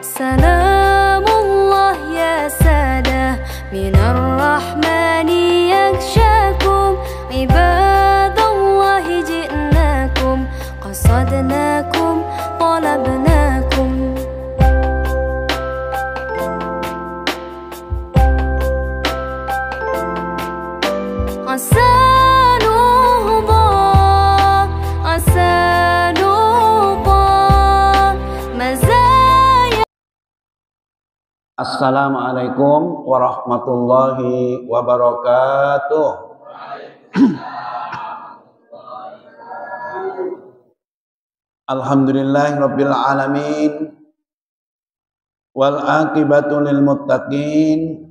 Salamullah ya sadah minar rahmani yakshakum ibadallahi ji'nakum qasadnakum talabnakum. Assalamualaikum warahmatullahi wabarakatuh. Alhamdulillahirabbil alamin wal aqibatu lil muttaqin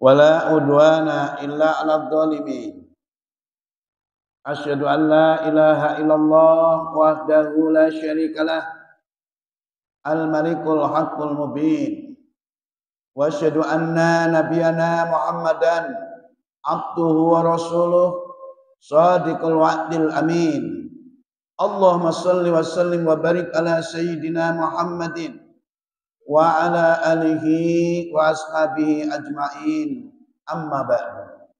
wala udwana illa 'alal zalimin. Asyhadu an la ilaha illallah wahdahu la syarikalah al-malikul haqqul mubin. Wa asyhadu anna nabiyyana Muhammadan abduhu wa rasuluh shadiqul wa'dil amin. Allahumma shalli wa sallim wa barik ala sayyidina Muhammadin wa ala alihi wa ashabihi ajma'in. Amma ba'du.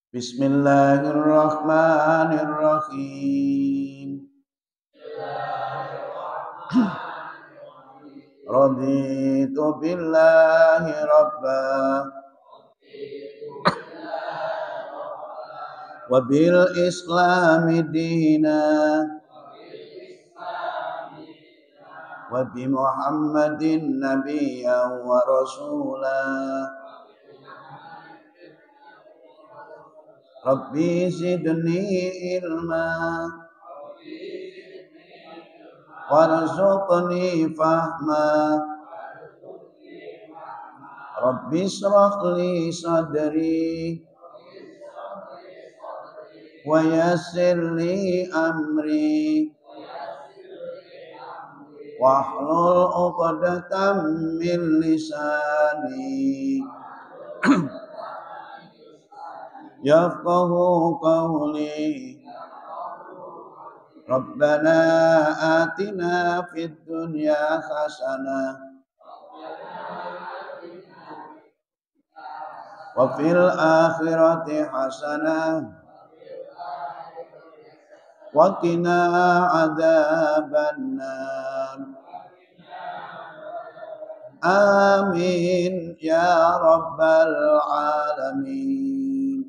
Bismillahirrahmanirrahim. Raditu billahi rabba wa bil islami dina wa bi Muhammadin nabiyyan wa rasula. Rabbi zidni ilma warzuqni fahma. Rabbi shrah li sadri wa yassir li amri wahlul 'uqdatam min lisani yafqahu qawli. Rabbana atina fid dunya hasanah wa fil akhirati hasanah wa qina adzabannar. Amin ya rabbal alamin.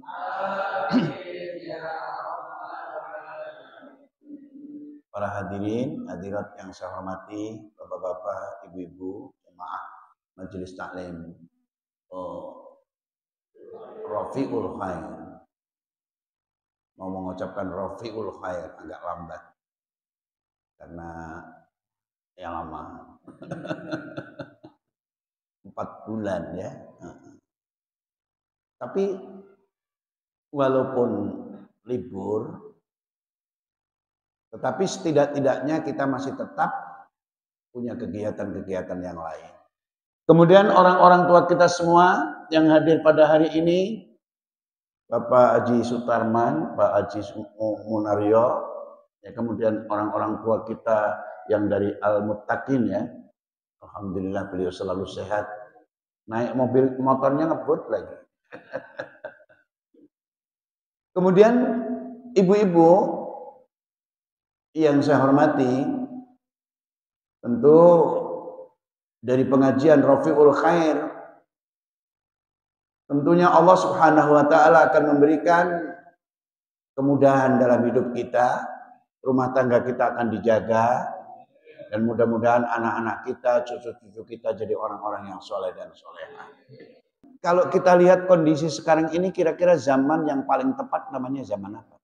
Para hadirin, hadirat yang saya hormati, bapak-bapak, ibu-ibu, jemaah majelis taklim Rafiul Khair. Mau mengucapkan Rafiul Khair agak lambat karena yang lama 4 bulan ya. Tapi walaupun libur, tetapi setidak-tidaknya kita masih tetap punya kegiatan-kegiatan yang lain. Kemudian orang-orang tua kita semua yang hadir pada hari ini, Bapak Haji Sutarman, Pak Haji Munaryo, ya, kemudian orang-orang tua kita yang dari Al-Muttaqin ya. Alhamdulillah beliau selalu sehat. Naik mobil motornya ngebut lagi. Kemudian ibu-ibu yang saya hormati, tentu dari pengajian Rafiul Khair, tentunya Allah Subhanahu wa taala akan memberikan kemudahan dalam hidup kita, rumah tangga kita akan dijaga, dan mudah-mudahan anak-anak kita, cucu-cucu kita jadi orang-orang yang soleh dan solehah. Kalau kita lihat kondisi sekarang ini, kira-kira zaman yang paling tepat namanya zaman apa?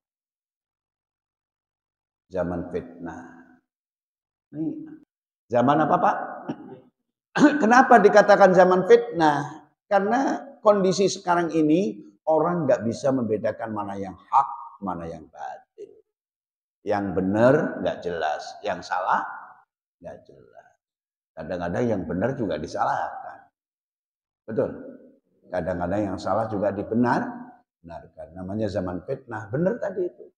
Zaman fitnah. Ini zaman apa, Pak? Kenapa dikatakan zaman fitnah? Karena kondisi sekarang ini orang nggak bisa membedakan mana yang hak, mana yang batil. Yang benar nggak jelas, yang salah nggak jelas. Kadang-kadang yang benar juga disalahkan. Betul. Kadang-kadang yang salah juga dibenarkan. Namanya zaman fitnah. Benar tadi itu.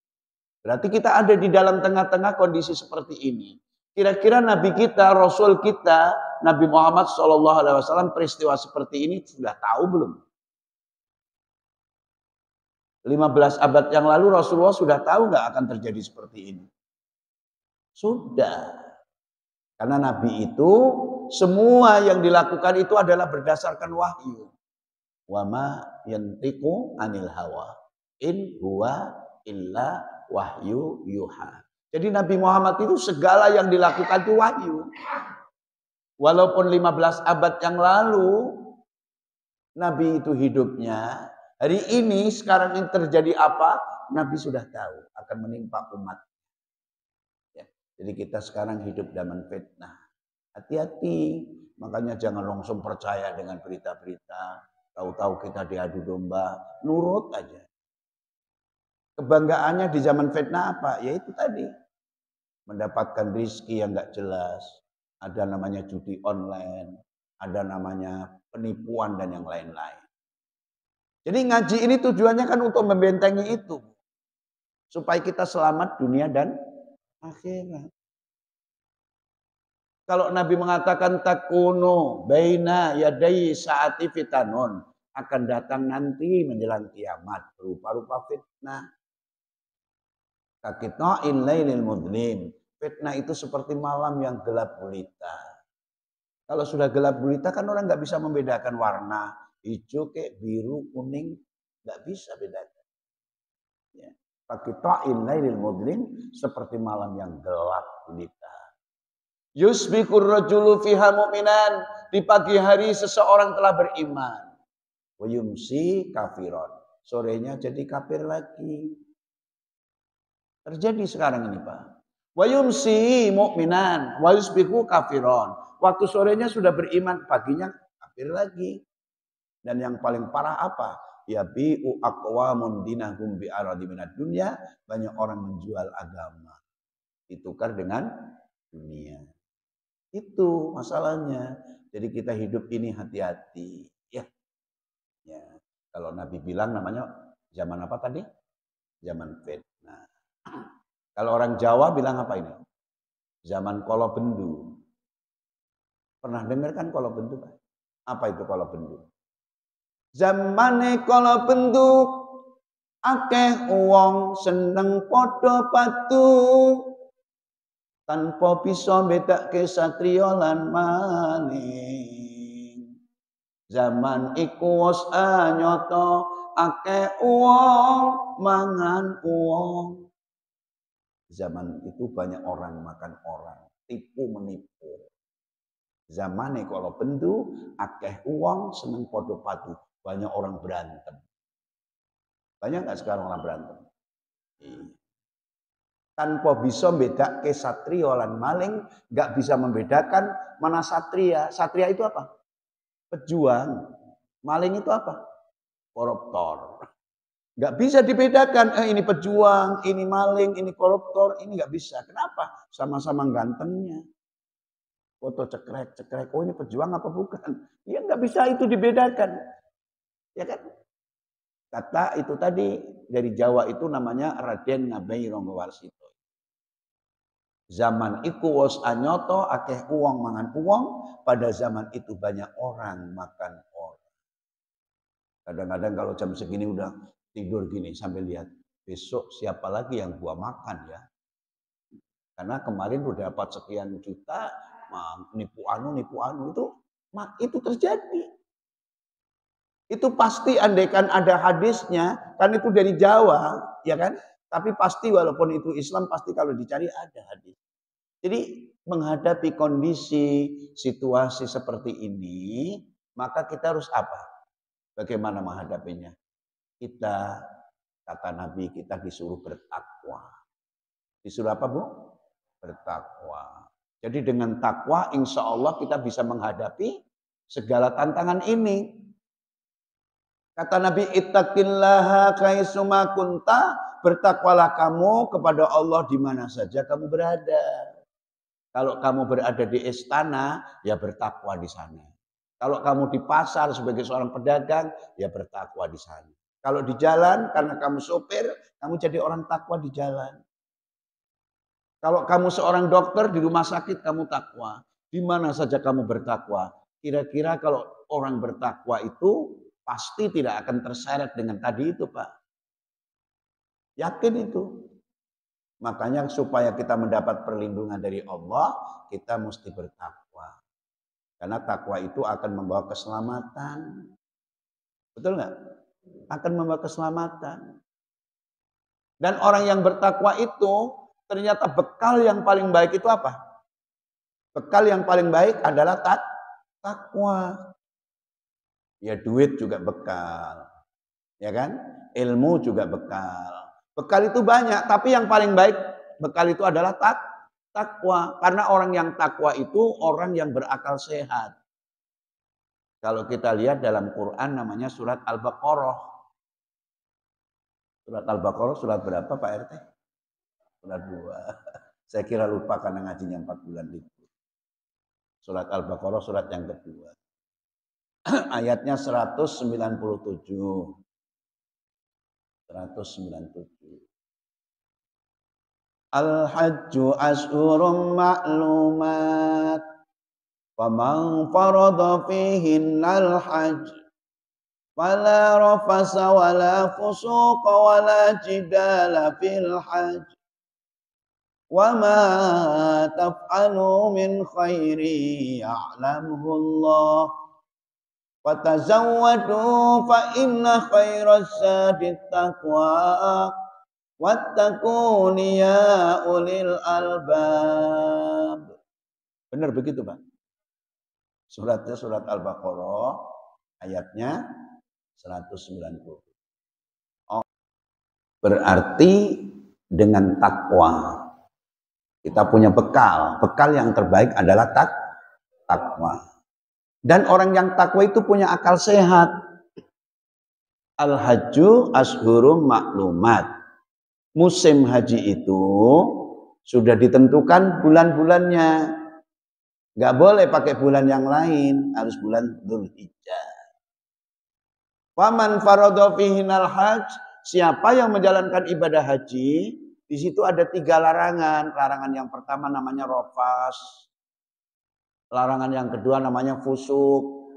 Berarti kita ada di dalam tengah-tengah kondisi seperti ini. Kira-kira Nabi kita, Rasul kita Nabi Muhammad SAW peristiwa seperti ini sudah tahu belum? 15 abad yang lalu Rasulullah sudah tahu nggak akan terjadi seperti ini? Sudah. Karena Nabi itu semua yang dilakukan itu adalah berdasarkan wahyu. Wa ma yantiqu anil hawa in huwa illa wahyu yuha. Jadi Nabi Muhammad itu segala yang dilakukan itu wahyu. Walaupun 15 abad yang lalu Nabi itu hidupnya, hari ini sekarang ini terjadi apa? Nabi sudah tahu akan menimpa umat. Ya. Jadi kita sekarang hidup zaman fitnah. Hati-hati, makanya jangan langsung percaya dengan berita-berita. Tahu-tahu kita diadu domba, nurut aja. Kebanggaannya di zaman fitnah apa? Ya itu tadi. Mendapatkan rezeki yang gak jelas. Ada namanya judi online. Ada namanya penipuan dan yang lain-lain. Jadi ngaji ini tujuannya kan untuk membentengi itu. Supaya kita selamat dunia dan akhirat. Kalau Nabi mengatakan takunu baina yadai saati fitanun. Akan datang nanti menjelang kiamat. Berupa-rupa fitnah. Kakitna'in lailil mudlim. Fitnah itu seperti malam yang gelap gulita. Kalau sudah gelap gulita kan orang nggak bisa membedakan warna. Hijau, kayak biru, kuning. Nggak bisa bedakan. Ya. Kakitna'in lailil mudlim. Seperti malam yang gelap gulita. Yusbikur rajulu fiha mu'minan. Di pagi hari seseorang telah beriman. Wayumsi kafiron. Sorenya jadi kafir lagi. Terjadi sekarang ini Pak. Wayumsi mu'minan. Wayusbiku kafiron. Waktu sorenya sudah beriman. Paginya kafir lagi. Dan yang paling parah apa? Ya bi'u aqwamun dinahum bi'aradi minad dunya. Banyak orang menjual agama. Ditukar dengan dunia. Itu masalahnya. Jadi kita hidup ini hati-hati. Ya. Ya. Kalau Nabi bilang namanya zaman apa tadi? Zaman fitnah. Kalau orang Jawa bilang apa ini? Zaman kolobendu. Pernah dengar kan kolobendu? Apa itu kolobendu? Zamane kolobendu akeh wong seneng padha padu. Tanpa bisa bedake satriya lan maling. Zaman iku wis anyata akeh wong mangan wong. Zaman itu banyak orang makan orang, tipu menipu. Zamane kalau bendu akeh wong seneng padha padu, banyak orang berantem. Banyak nggak sekarang orang berantem? Tanpa bisa bedake satriya lan maling, nggak bisa membedakan mana satria. Satria itu apa? Pejuang. Maling itu apa? Koruptor. Nggak bisa dibedakan. Ini pejuang, ini maling, ini koruptor. Ini nggak bisa. Kenapa? Sama-sama gantengnya. Foto cekrek-cekrek. Oh ini pejuang apa bukan? Ya nggak bisa itu dibedakan. Ya kan? Kata itu tadi dari Jawa itu namanya Raden Ngabai Ronggowarsito. Zaman iku wos anyoto akeh uang mangan uang. Pada zaman itu banyak orang makan orang. Kadang-kadang kalau jam segini udah tidur gini sambil lihat. Besok siapa lagi yang gua makan ya. Karena kemarin udah dapat sekian juta. Nipu anu itu terjadi. Itu pasti andaikan ada hadisnya. Kan itu dari Jawa. Ya kan. Tapi pasti walaupun itu Islam pasti kalau dicari ada hadis. Jadi menghadapi kondisi situasi seperti ini, maka kita harus apa? Bagaimana menghadapinya? Kita, kata Nabi, kita disuruh bertakwa. Disuruh apa Bu? Bertakwa. Jadi dengan takwa insya Allah kita bisa menghadapi segala tantangan ini. Kata Nabi, ittaqillaha kaisuma kunta, bertakwalah kamu kepada Allah di mana saja kamu berada. Kalau kamu berada di istana, ya bertakwa di sana. Kalau kamu di pasar sebagai seorang pedagang, ya bertakwa di sana. Kalau di jalan, karena kamu sopir, kamu jadi orang takwa di jalan. Kalau kamu seorang dokter di rumah sakit, kamu takwa. Di mana saja kamu bertakwa. Kira-kira kalau orang bertakwa itu pasti tidak akan terseret dengan tadi itu, Pak. Yakin itu. Makanya supaya kita mendapat perlindungan dari Allah, kita mesti bertakwa. Karena takwa itu akan membawa keselamatan. Betul nggak? Akan membawa keselamatan. Dan orang yang bertakwa itu ternyata bekal yang paling baik itu apa? Bekal yang paling baik adalah takwa. Ya duit juga bekal. Ya kan? Ilmu juga bekal. Bekal itu banyak, tapi yang paling baik bekal itu adalah takwa. Karena orang yang takwa itu orang yang berakal sehat. Kalau kita lihat dalam Quran namanya surat Al-Baqarah. Surat Al-Baqarah surat berapa Pak RT? Surat 2. Saya kira lupa karena ngajinya 4 bulan libur. Surat Al-Baqarah surat yang kedua. Ayatnya 197. 197. Al-hajju ashhurum ma'lumat. Faman farada fihinnal hajj fala rafasa wala fusuqa wala jidala fil hajj. Wa ma taf'alu min khairi ya'lamuhu Allah. Fatazawwadu fa inna khairaz zadi taqwa wattaquni ya ulil albab. Benar begitu, Pak? Suratnya surat Al-Baqarah ayatnya 190. Oh, berarti dengan takwa kita punya bekal. Bekal yang terbaik adalah takwa. Dan orang yang takwa itu punya akal sehat. Al-hajju ashhurum ma'lumat. Musim haji itu sudah ditentukan bulan-bulannya. Gak boleh pakai bulan yang lain, harus bulan Dzulhijjah. Faman faradha fihinal hajj, siapa yang menjalankan ibadah haji, di situ ada 3 larangan. Larangan yang pertama namanya rafas. Larangan yang kedua namanya fusuk.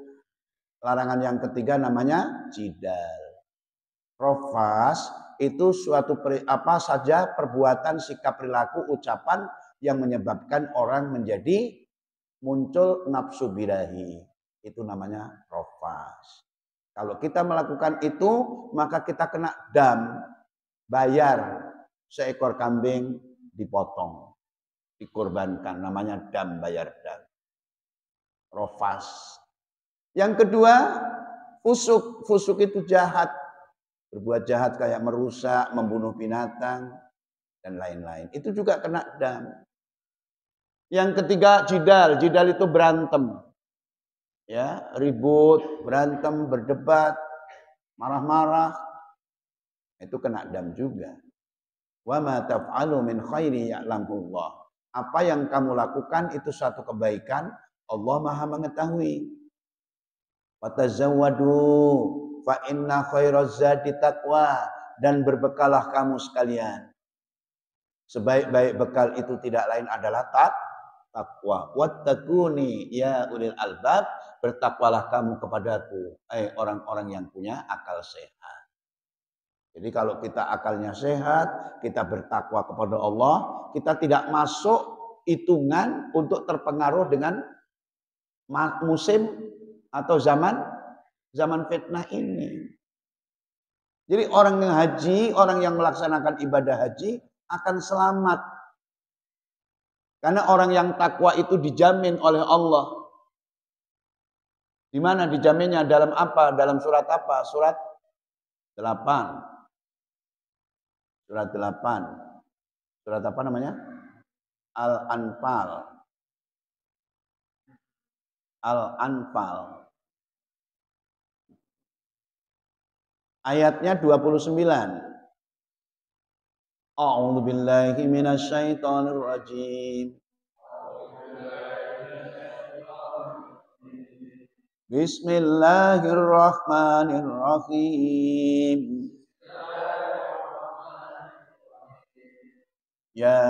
Larangan yang ketiga namanya jidal. Rafas itu suatu apa saja perbuatan, sikap, perilaku, ucapan yang menyebabkan orang menjadi muncul nafsu birahi. Itu namanya rafas. Kalau kita melakukan itu, maka kita kena dam. Bayar seekor kambing dipotong, dikorbankan. Namanya dam, bayar dam. Rafas. Yang kedua, fusuk. Fusuk itu jahat. Berbuat jahat kayak merusak, membunuh binatang, dan lain-lain. Itu juga kena dam. Yang ketiga, jidal. Jidal itu berantem. Ya, ribut, berantem, berdebat, marah-marah. Itu kena dam juga. Wa ma taf'alu min khairi ya'lamullah. Apa yang kamu lakukan itu suatu kebaikan, Allah Maha mengetahui. Fatazawwadu fa inna khairaz zadi taqwa, dan berbekalah kamu sekalian. Sebaik-baik bekal itu tidak lain adalah takwa. Wattaquni ya ulil albab, bertakwalah kamu kepadaku, orang-orang yang punya akal sehat. Jadi kalau kita akalnya sehat, kita bertakwa kepada Allah, kita tidak masuk hitungan untuk terpengaruh dengan musim atau zaman fitnah ini. Jadi orang yang haji, orang yang melaksanakan ibadah haji akan selamat. Karena orang yang takwa itu dijamin oleh Allah. Di mana dijaminnya? Dalam apa? Dalam surat apa? Surat 8. Surat 8. Surat apa namanya? Al-Anfal. Al-Anfal. Ayatnya 29. A'udzu billahi minasy syaithanir rajim. Bismillahirrahmanirrahim. Ya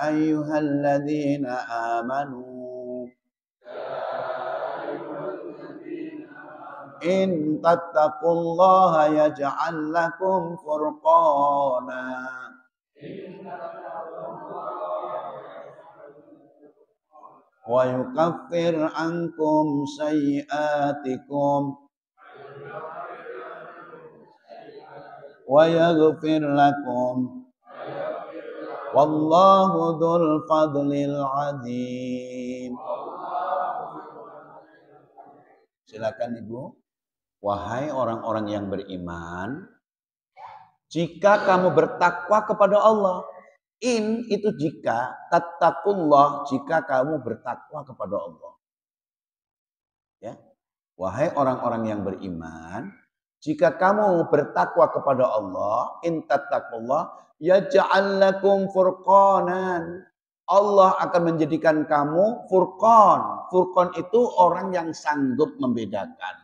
ayyuhalladzina amanu In tattaqullaha yaj'al lakum furqana wa yukaffir ankum sayyi'atikum wa yaghfir lakum wallahu dzul fadlil azim. Silakan Ibu. Wahai orang-orang yang beriman, jika kamu bertakwa kepada Allah, in itu jika, tattaqullah jika kamu bertakwa kepada Allah. Ya. Wahai orang-orang yang beriman, jika kamu bertakwa kepada Allah, in tattaqullah yaj'al lakum furqanan. Allah akan menjadikan kamu furqan. Furqan itu orang yang sanggup membedakan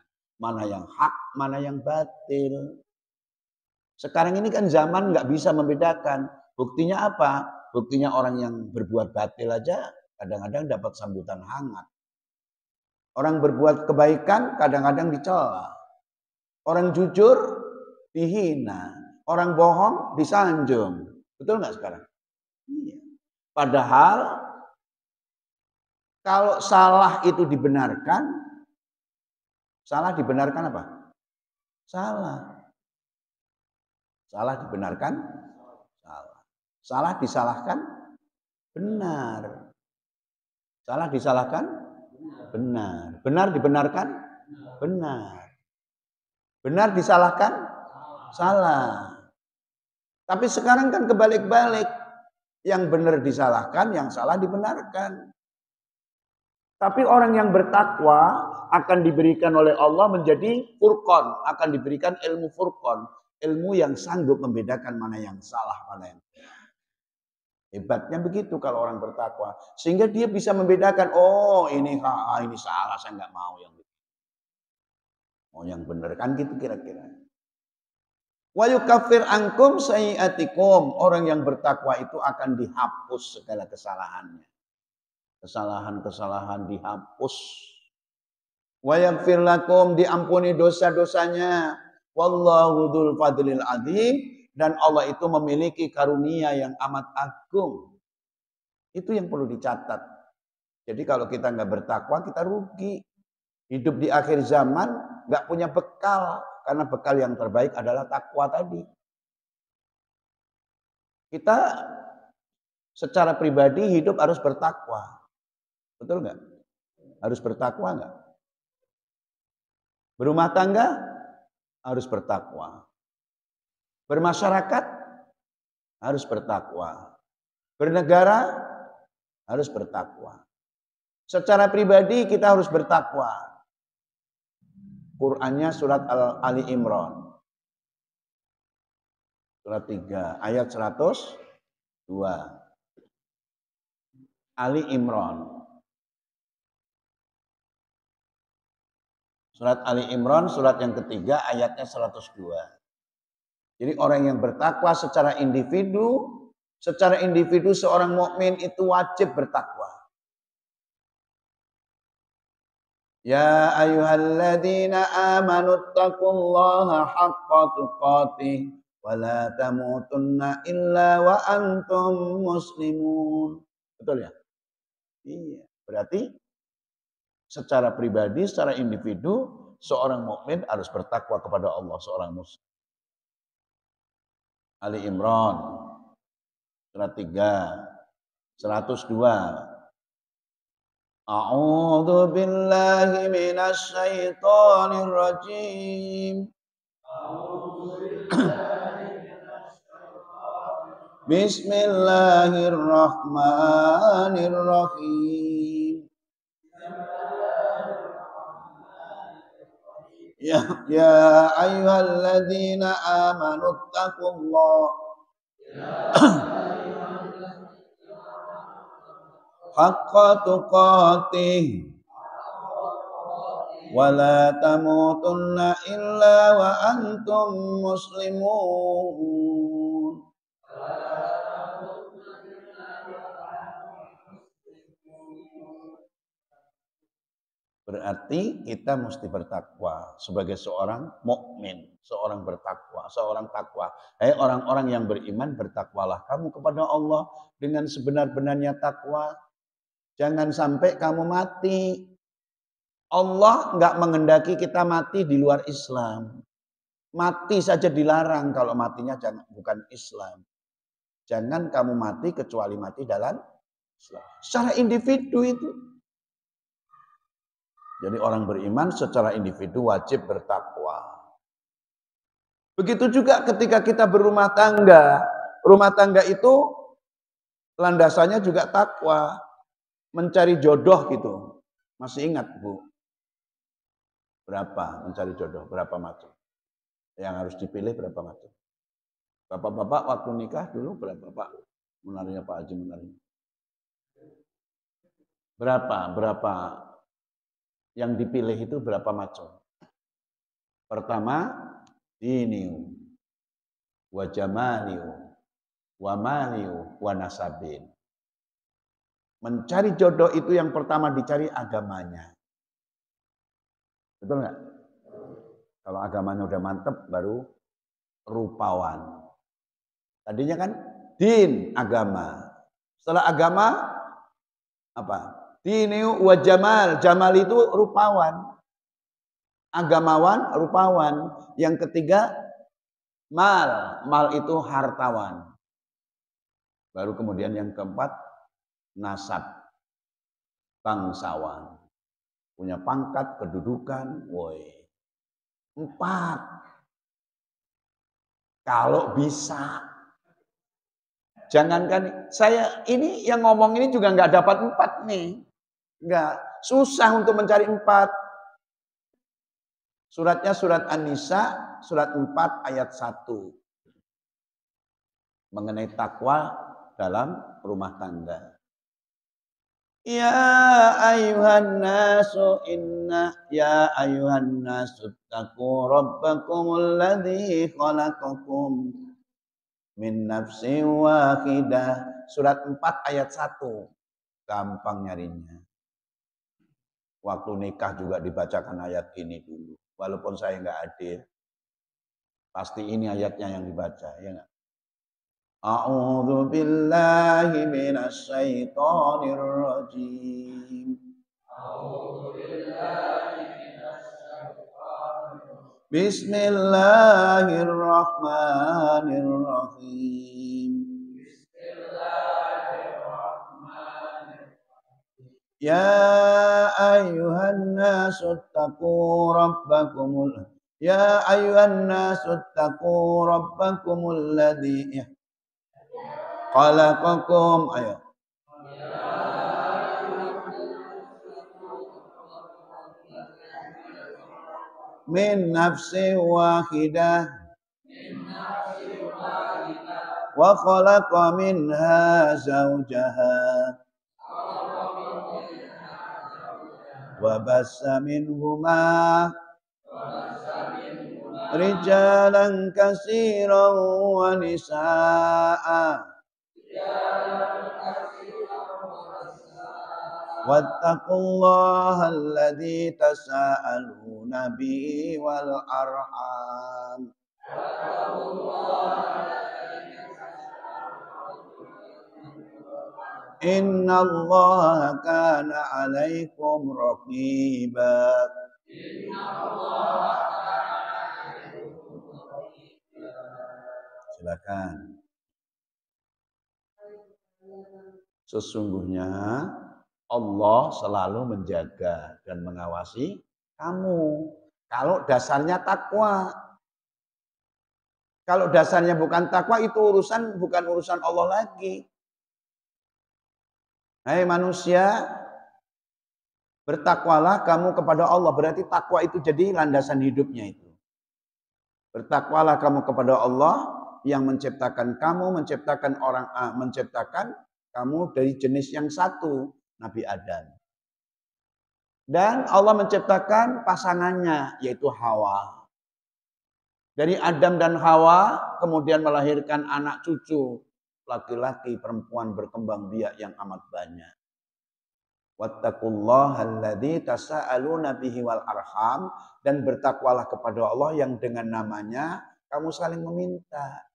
mana yang hak, mana yang batil. Sekarang ini kan zaman nggak bisa membedakan. Buktinya apa? Buktinya orang yang berbuat batil aja kadang-kadang dapat sambutan hangat. Orang berbuat kebaikan kadang-kadang dicela. Orang jujur dihina. Orang bohong disanjung. Betul nggak sekarang? Iya. Padahal kalau salah itu dibenarkan, salah dibenarkan apa? Salah. Salah dibenarkan? Salah. Salah disalahkan? Benar. Salah disalahkan? Benar. Benar dibenarkan? Benar. Benar disalahkan? Salah. Tapi sekarang kan kebalik-balik. Yang benar disalahkan, yang salah dibenarkan. Tapi orang yang bertakwa akan diberikan oleh Allah menjadi furqan, akan diberikan ilmu furqan, ilmu yang sanggup membedakan mana yang salah, mana yang benar. Hebatnya begitu kalau orang bertakwa, sehingga dia bisa membedakan, oh ini salah, saya nggak mau yang benar. Mau yang benar kan gitu kira-kira. Wa yukaffir ankum sayyi'atikum. Orang yang bertakwa itu akan dihapus segala kesalahannya. Kesalahan-kesalahan dihapus. Wa yaghfir lakum, diampuni dosa-dosanya. Wallahu dzul fadlil azim, dan Allah itu memiliki karunia yang amat agung. Itu yang perlu dicatat. Jadi kalau kita nggak bertakwa, kita rugi. Hidup di akhir zaman nggak punya bekal. Karena bekal yang terbaik adalah takwa tadi. Kita secara pribadi hidup harus bertakwa. Betul nggak? Harus bertakwa nggak? Berumah tangga harus bertakwa. Bermasyarakat harus bertakwa. Bernegara harus bertakwa. Secara pribadi kita harus bertakwa. Qur'annya surat Ali Imran. Surat 3 ayat 102. Ali Imran. Surat Ali Imran, surat yang ketiga, ayatnya 102. Jadi orang yang bertakwa secara individu seorang mukmin itu wajib bertakwa. Ya ayyuhalladzina amanu taqullaha haqqa tuqatih wa la tamutunna illa wa antum muslimun. Betul ya? Iya, berarti secara pribadi, secara individu, seorang mukmin harus bertakwa kepada Allah, seorang muslim. Ali Imran, surat 3, 102. A'udzu billahi minasy syaithanir rajim. Bismillahirrahmanirrahim. Ya ayyuhalladzina amanu taqullaha haqqa tuqatih wa la tamutunna illa wa antum muslimun. Berarti kita mesti bertakwa sebagai seorang mukmin, seorang bertakwa, seorang takwa. Hai orang-orang yang beriman, bertakwalah kamu kepada Allah dengan sebenar-benarnya takwa. Jangan sampai kamu mati. Allah enggak menghendaki kita mati di luar Islam. Mati saja dilarang kalau matinya bukan Islam. Jangan kamu mati kecuali mati dalam Islam. Secara individu itu. Jadi orang beriman secara individu wajib bertakwa. Begitu juga ketika kita berumah tangga. Rumah tangga itu landasannya juga takwa. Mencari jodoh gitu. Masih ingat Bu? Berapa mencari jodoh? Berapa macam? Yang harus dipilih berapa macam? Bapak-bapak waktu nikah dulu berapa Pak? Menarinya Pak Haji menarinya. Berapa yang dipilih itu berapa macam? Pertama, diniu, wa jamaliu, wa maliu, wa nasabin. Mencari jodoh itu yang pertama dicari agamanya. Betul nggak? Kalau agamanya udah mantep baru rupawan. Tadinya kan din, agama. Setelah agama apa? Diniu wa jamal. Jamal itu rupawan. Agamawan, rupawan. Yang ketiga mal. Mal itu hartawan. Baru kemudian yang keempat nasab. Bangsawan. Punya pangkat, kedudukan. Woi. 4. Kalau bisa. Jangankan saya ini yang ngomong ini juga nggak dapat 4 nih. Enggak, susah untuk mencari 4. Suratnya surat An-Nisa, surat 4 ayat 1. Mengenai takwa dalam rumah tangga. Ya ayuhan nasu taqu rabbakumul ladzi khalaqakum min nafsin wahidah. Surat 4 ayat 1. Gampang nyarinya. Waktu nikah juga dibacakan ayat ini dulu. Walaupun saya nggak hadir. Pasti ini ayatnya yang dibaca. Ya nggak? A'udzu billahi minasy syaithanir rajim. A'udzu billahi minasy syaithanir rajim. Bismillahirrahmanirrahim. Ya ayuhan nasu taqu rabbakumul ladzi khalaqakum. Ayo. Min nafsin wahidah wa khalaqa minha zawjaha wa bassa minhuma rijalan katsiran wa nisaa'a wattaqullaha alladzi tasaaluna bihi wal arham. Innallaha kana 'alaikum raqiba. Silakan. Sesungguhnya Allah selalu menjaga dan mengawasi kamu. Kalau dasarnya takwa. Kalau dasarnya bukan takwa itu bukan urusan Allah lagi. Hai manusia, bertakwalah kamu kepada Allah. Berarti takwa itu jadi landasan hidupnya itu. Bertakwalah kamu kepada Allah yang menciptakan kamu, menciptakan kamu dari jenis yang satu, Nabi Adam. Dan Allah menciptakan pasangannya, yaitu Hawa. Dari Adam dan Hawa kemudian melahirkan anak cucu. Laki-laki, perempuan berkembang biak yang amat banyak. Wattaqullaha alladzi tasaaluna bihi wal arham, dan bertakwalah kepada Allah yang dengan namanya kamu saling meminta.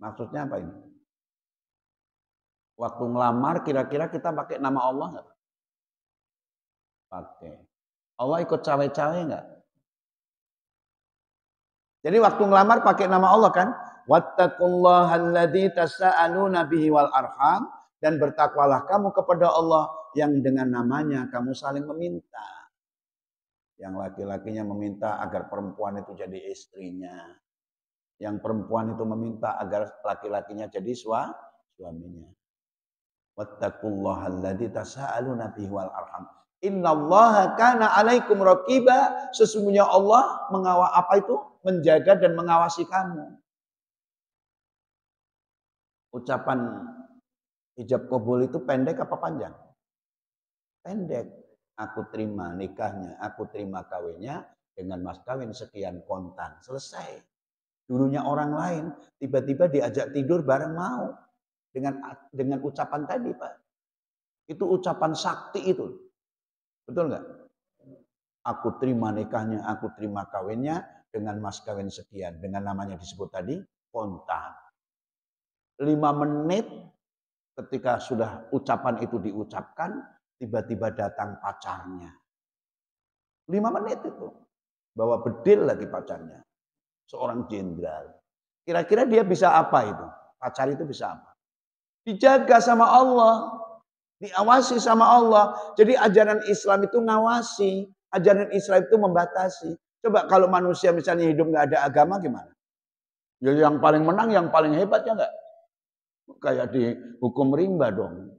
Maksudnya apa ini? Waktu ngelamar kira-kira kita pakai nama Allah enggak? Pakai. Allah ikut cawe-cawe enggak? Jadi waktu ngelamar pakai nama Allah kan? Wattaqullaha alladzi tasaaluna bihi wal arham, dan bertakwalah kamu kepada Allah yang dengan namanya kamu saling meminta. Yang laki-lakinya meminta agar perempuan itu jadi istrinya. Yang perempuan itu meminta agar laki-lakinya jadi suaminya. Wattaqullaha alladzi tasaaluna bihi wal arham. Innallaha kana 'alaikum raqiba. Sesungguhnya Allah menjaga dan mengawasi kamu. Ucapan ijab kabul itu pendek apa panjang? Pendek. Aku terima nikahnya, aku terima kawinnya dengan mas kawin sekian kontan. Selesai. Dulunya orang lain tiba-tiba diajak tidur bareng mau. Dengan ucapan tadi, Pak. Itu ucapan sakti itu. Betul nggak? Aku terima nikahnya, aku terima kawinnya dengan mas kawin sekian. Dengan namanya disebut tadi, kontan. 5 menit ketika sudah ucapan itu diucapkan, tiba-tiba datang pacarnya. 5 menit itu. Bawa bedil lagi pacarnya. Seorang jenderal. Kira-kira dia bisa apa itu? Pacar itu bisa apa? Dijaga sama Allah. Diawasi sama Allah. Jadi ajaran Islam itu ngawasi. Ajaran Islam itu membatasi. Coba kalau manusia misalnya hidup nggak ada agama gimana? Ya yang paling menang, yang paling hebat ya nggak? Kayak di hukum rimba dong.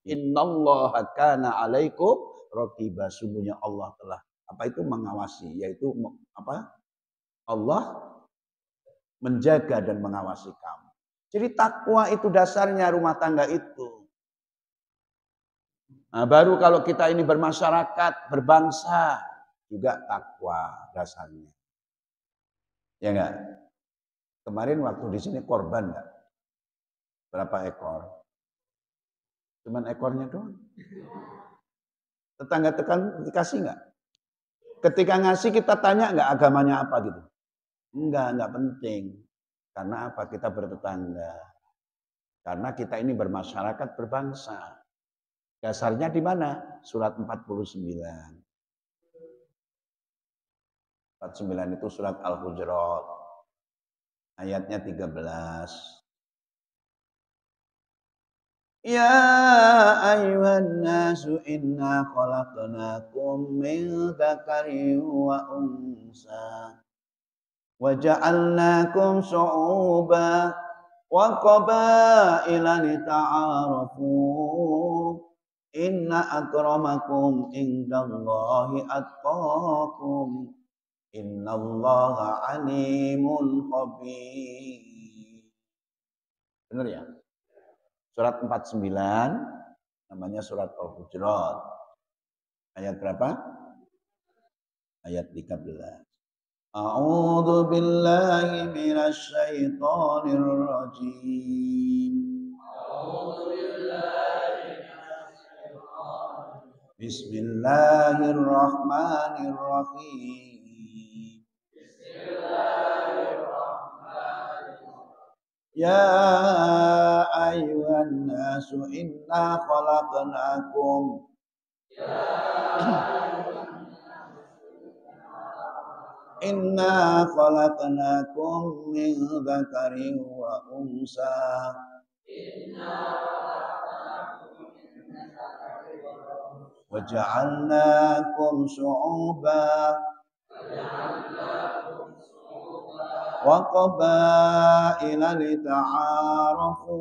Innallaha kana 'alaikum raqiba. Sungguhnya Allah telah mengawasi, yaitu Allah menjaga dan mengawasi kamu. Jadi takwa itu dasarnya rumah tangga itu. Nah, baru kalau kita ini bermasyarakat, berbangsa, juga takwa dasarnya. Ya enggak? Kemarin waktu di sini korban enggak? Berapa ekor? Cuman ekornya doang. Tetangga dikasih enggak? Ketika ngasih kita tanya enggak agamanya apa gitu? Enggak penting. Karena apa? Kita bertetangga. Karena kita ini bermasyarakat, berbangsa. Dasarnya di mana? Surat 49. 49 itu surat Al-Hujurat. Ayatnya 13. Ya ayyuhan nasu inna khalaqnakum min dzakarin wa unsa wa ja'alnakum syu'uban wa qabaila lita'arafu inna akramakum indallahi atqakum innallaha alimun khabir. Benar ya? Surat 49 namanya surat Al-Hujurat. Ayat berapa? Ayat 13. A'udzu billahi minasy syaithanir rajim. A'udzu billahi minasy syaithanir rajim. Bismillahirrahmanirrahim. Ya ayyuhan nasu inna khalaqnakum min dzakarin wa unsa wa ja'alnakum syu'uban wa qabaila lita'arafu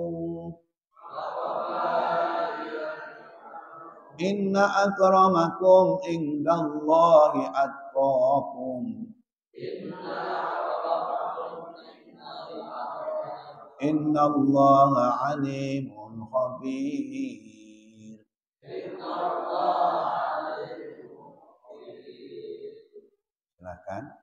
inna akramakum indallahi atqakum innallaha alimun khabir. Silakan.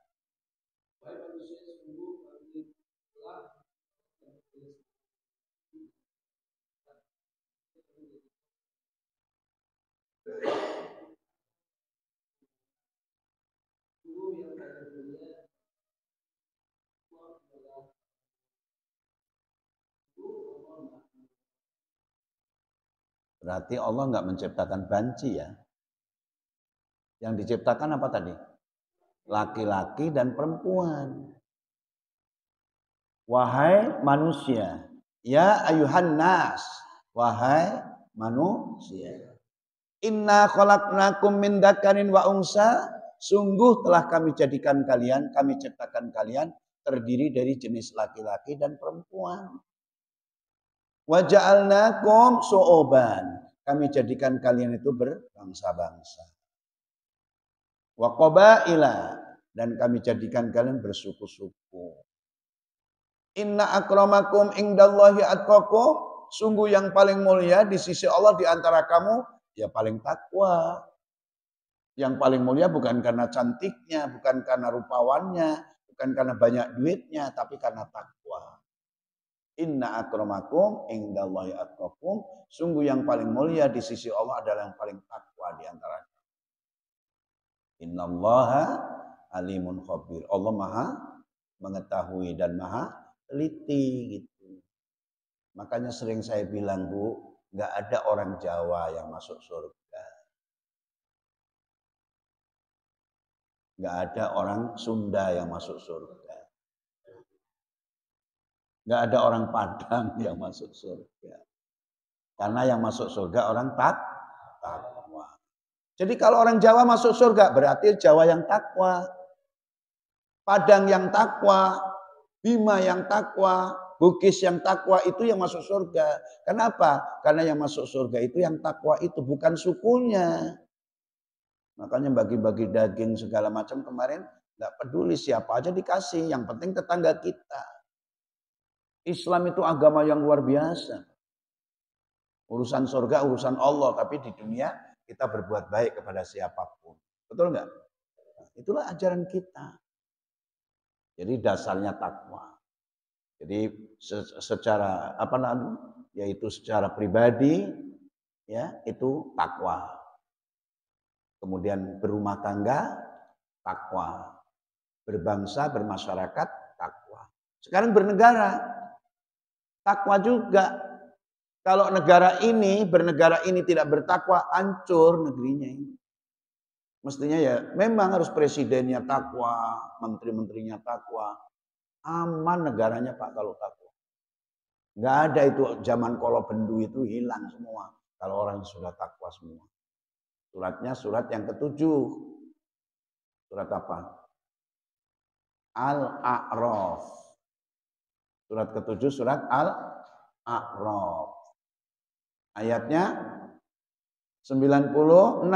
Berarti Allah nggak menciptakan banci ya. Yang diciptakan apa tadi? Laki-laki dan perempuan. Wahai manusia, ya ayuhan nas, wahai manusia. Inna khalaqnakum min dzakarin wa unsa, sungguh telah kami jadikan kalian, kami ciptakan kalian terdiri dari jenis laki-laki dan perempuan. Wa ja'alnakum syu'uban, kami jadikan kalian itu berbangsa-bangsa. Wa qabaila, dan kami jadikan kalian bersuku-suku. Inna akramakum indallahi atqakum, sungguh yang paling mulia di sisi Allah di antara kamu ya paling takwa. Yang paling mulia bukan karena cantiknya, bukan karena rupawannya, bukan karena banyak duitnya, tapi karena takwa. Inna akramakum indallahi atqakum, sungguh yang paling mulia di sisi Allah adalah yang paling takwa di antara kamu. Innallaha alimun khabir. Allah Maha mengetahui dan Maha teliti gitu. Makanya sering saya bilang, Bu, nggak ada orang Jawa yang masuk surga. Nggak ada orang Sunda yang masuk surga. Nggak ada orang Padang yang masuk surga. Karena yang masuk surga orang takwa. Jadi kalau orang Jawa masuk surga, berarti Jawa yang takwa. Padang yang takwa, Bima yang takwa, Bugis yang takwa, itu yang masuk surga. Kenapa? Karena yang masuk surga itu yang takwa itu, bukan sukunya. Makanya bagi-bagi daging segala macam kemarin, nggak peduli siapa aja dikasih, yang penting tetangga kita. Islam itu agama yang luar biasa. Urusan surga, urusan Allah, tapi di dunia kita berbuat baik kepada siapapun. Betul nggak? Nah, itulah ajaran kita. Jadi dasarnya takwa. Jadi secara apa namanya? Yaitu secara pribadi ya itu takwa. Kemudian berumah tangga takwa. Berbangsa, bermasyarakat takwa. Sekarang bernegara takwa juga. Kalau bernegara ini tidak bertakwa, hancur negerinya ini. Mestinya ya memang harus presidennya takwa, menteri-menterinya takwa. Aman negaranya Pak kalau takwa. Nggak ada itu zaman kolobendu itu hilang semua. Kalau orang sudah takwa semua. Suratnya surat yang ketujuh. Surat apa? Al-A'raf. Surat ketujuh surat Al-A'raf. Ayatnya 96.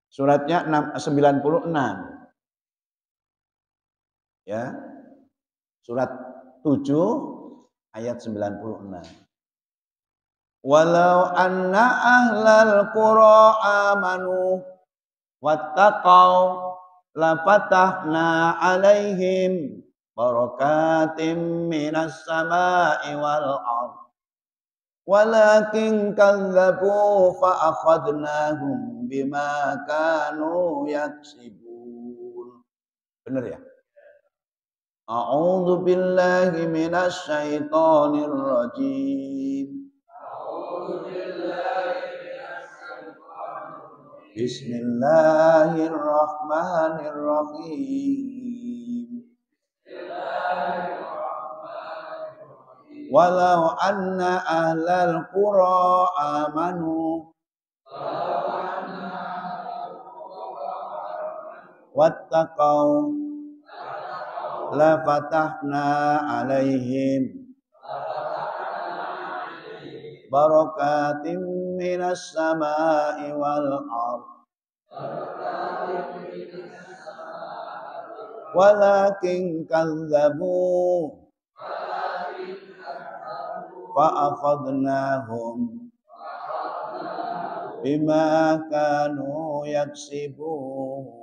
Suratnya 96. Ya. Surat 7 ayat 96. Walau anna ahlal qura amanu wattaqau la fatahna alaihim barakatim minas sama'i wal ardh. Walakin kadzabu fa akhadnahum bima kanu yaksibun. Benar ya? A'udzu billahi minasy syaithanir rajim. A'udzu billahi minasy syaithanir rajim. Bismillahirrahmanirrahim. Walau anna ahlal qura amanu wattaqau la fatahna alaihim barakatim minas sama'i wal ardh. Walakin kadzabu fa'akhadnahum bima kanu yaksibun.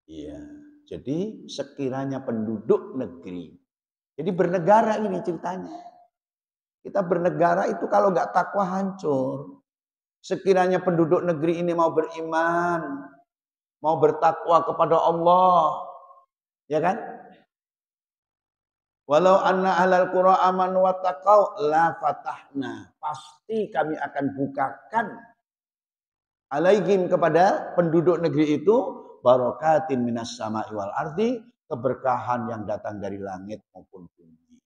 Iya. Jadi sekiranya penduduk negeri. Jadi bernegara ini ceritanya. Kita bernegara itu kalau nggak takwa hancur. Sekiranya penduduk negeri ini mau beriman, mau bertakwa kepada Allah, ya kan? Walau anna ahlal qura amanu wattaqau la fatahna. Pasti kami akan bukakan alaihim kepada penduduk negeri itu barakatin minas sama'i wal ardi, keberkahan yang datang dari langit maupun bumi.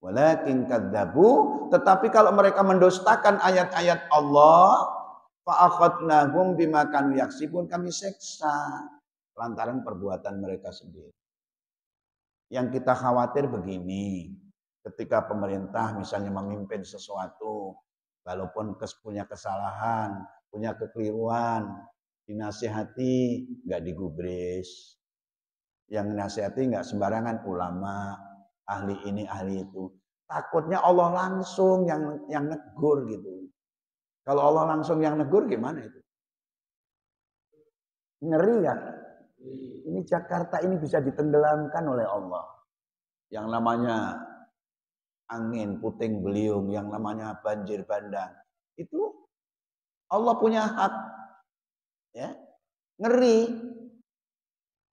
Walakin kadzabu, tetapi kalau mereka mendustakan ayat-ayat Allah, fa akhadnahum bima kanu yaksibun, kami seksa lantaran perbuatan mereka sendiri. Yang kita khawatir begini, ketika pemerintah misalnya memimpin sesuatu, walaupun punya kesalahan, punya kekeliruan, dinasihati, nggak digubris. Yang dinasihati nggak sembarangan ulama, ahli ini, ahli itu. Takutnya Allah langsung yang negur gitu. Kalau Allah langsung yang negur gimana itu? Ngeri kan? Ini Jakarta ini bisa ditenggelamkan oleh Allah. Yang namanya angin puting beliung, yang namanya banjir bandang. Itu Allah punya hak. Ya. Ngeri.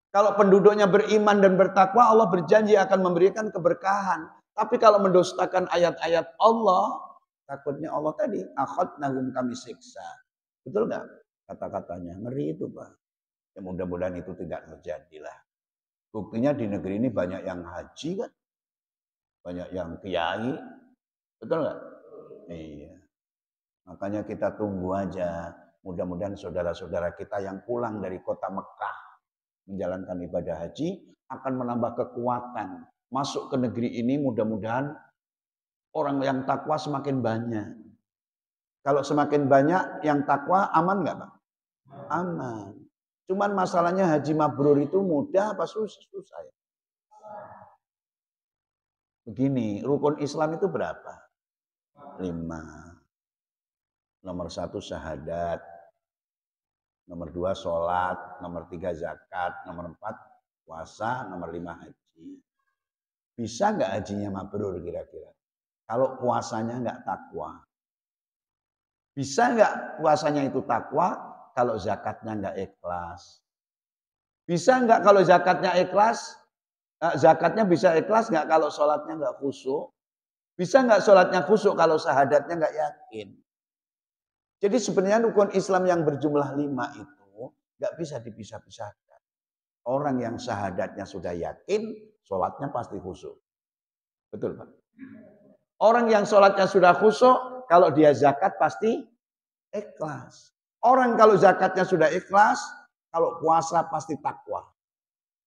Kalau penduduknya beriman dan bertakwa, Allah berjanji akan memberikan keberkahan. Tapi kalau mendustakan ayat-ayat Allah, takutnya Allah tadi, akhadnahum kami siksa. Betul nggak kata-katanya? Ngeri itu, Pak. Ya mudah-mudahan itu tidak terjadilah. Buktinya di negeri ini banyak yang haji kan? Banyak yang kiai. Betul nggak? Iya. Makanya kita tunggu aja. Mudah-mudahan saudara-saudara kita yang pulang dari kota Mekah menjalankan ibadah haji akan menambah kekuatan. Masuk ke negeri ini mudah-mudahan orang yang takwa semakin banyak. Kalau semakin banyak yang takwa, aman nggak Pak? Aman. Cuman masalahnya haji mabrur itu mudah apa susah ya? Begini, rukun Islam itu berapa? 5. Nomor 1 syahadat. Nomor 2 sholat. Nomor 3 zakat. Nomor 4 puasa. Nomor 5 haji. Bisa nggak hajinya mabrur kira-kira? Kalau puasanya nggak takwa. Bisa nggak puasanya itu takwa? Kalau zakatnya nggak ikhlas. Bisa nggak kalau zakatnya ikhlas? Zakatnya bisa ikhlas nggak kalau sholatnya nggak khusyuk? Bisa nggak sholatnya khusyuk kalau syahadatnya nggak yakin? Jadi sebenarnya rukun Islam yang berjumlah 5 itu nggak bisa dipisah-pisahkan. Orang yang syahadatnya sudah yakin, sholatnya pasti khusyuk. Betul Pak? Orang yang sholatnya sudah khusyuk, kalau dia zakat pasti ikhlas. Orang kalau zakatnya sudah ikhlas, kalau puasa pasti takwa.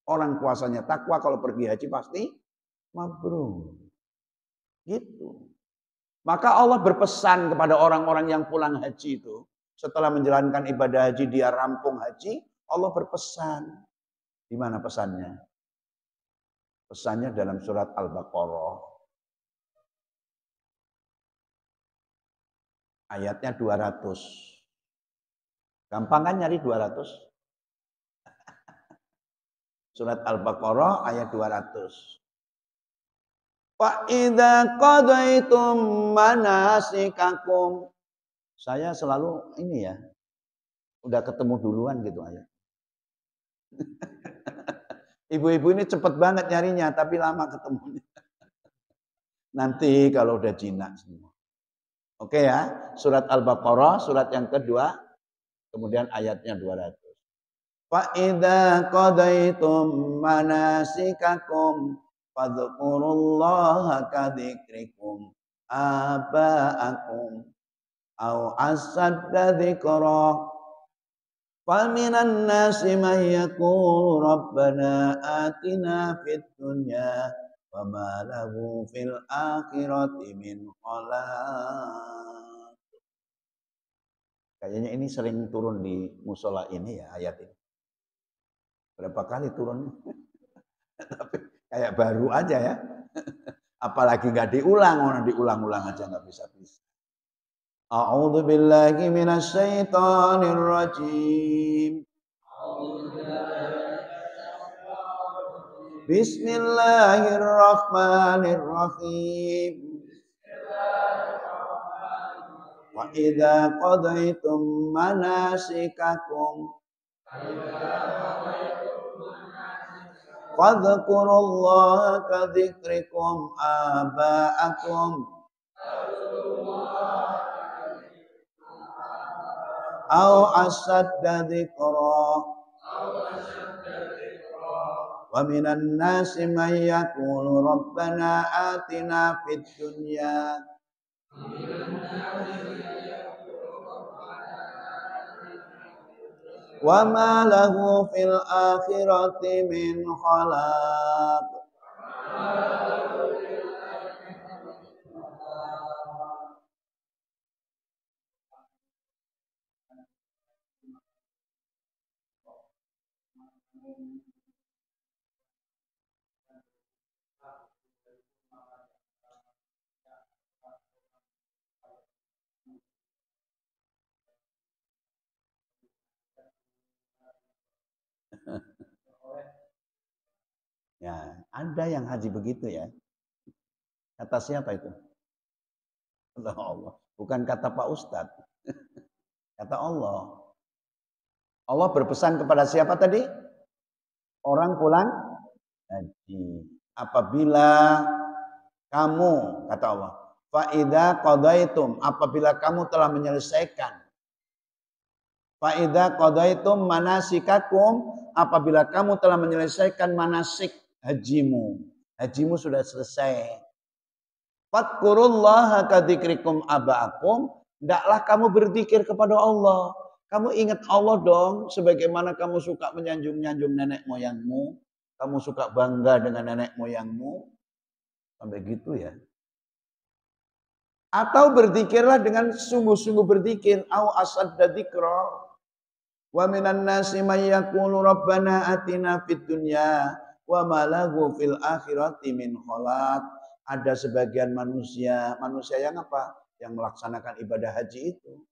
Orang puasanya takwa, kalau pergi haji pasti mabrur. Gitu. Maka Allah berpesan kepada orang-orang yang pulang haji itu. Setelah menjalankan ibadah haji, dia rampung haji. Allah berpesan. Di mana pesannya? Pesannya dalam surat Al-Baqarah. Ayatnya 200. Gampang kan nyari 200? Surat Al-Baqarah ayat 200. Fa idza qadaitum manasikakum. Saya selalu ini ya. Udah ketemu duluan gitu ayat. Ibu-ibu ini cepet banget nyarinya tapi lama ketemunya. Nanti kalau udah jinak semua. Oke ya, surat Al-Baqarah surat yang kedua. Kemudian ayatnya 200. Fa idza qadaitum manasikakum fadhkurullaha kadzikrikum aba'akum au asadda dzikra. Fa minan nasi may yaqulu rabbana atina fid dunya wa ma lahu fil akhirati min khalaq. Kayaknya ini sering turun di musola ini ya ayat ini. Berapa kali turun? Tapi kayak baru aja ya. Apalagi nggak diulang, orang diulang-ulang aja nggak bisa-bisa. A'udzu billahi minasyaitonir rajim. A'udzu Bismillahirrahmanirrahim. Wa idza qadaitum manasikakum fadhkurullaha kadzikrikum aba'akum au asadda dzikra wa minan nasi may yaqulu rabbana atina fid dunya wa ma lahu fil akhirati min khalaq. Ya, ada yang haji begitu ya. Kata siapa itu? Kata Allah. Bukan kata Pak Ustadz. Kata Allah. Allah berpesan kepada siapa tadi? Orang pulang haji. Apabila kamu, kata Allah, fa'idha qadaitum, apabila kamu telah menyelesaikan. Fa'idha qadaitum manasikakum, apabila kamu telah menyelesaikan manasik hajimu. Hajimu sudah selesai. Fadkurullaha kadzikrikum aba'akum, hendaklah kamu berzikir kepada Allah. Kamu ingat Allah dong, sebagaimana kamu suka menyanjung-nyanjung nenek moyangmu. Kamu suka bangga dengan nenek moyangmu. Sampai gitu ya. Atau berzikirlah dengan sungguh-sungguh berzikir. Au asadda dzikra. Wa minan nasi may yaqulu rabbana atina fid dunya wa ma lahu fil akhirati min khalaq. Ada sebagian manusia yang apa? Yang melaksanakan ibadah haji itu.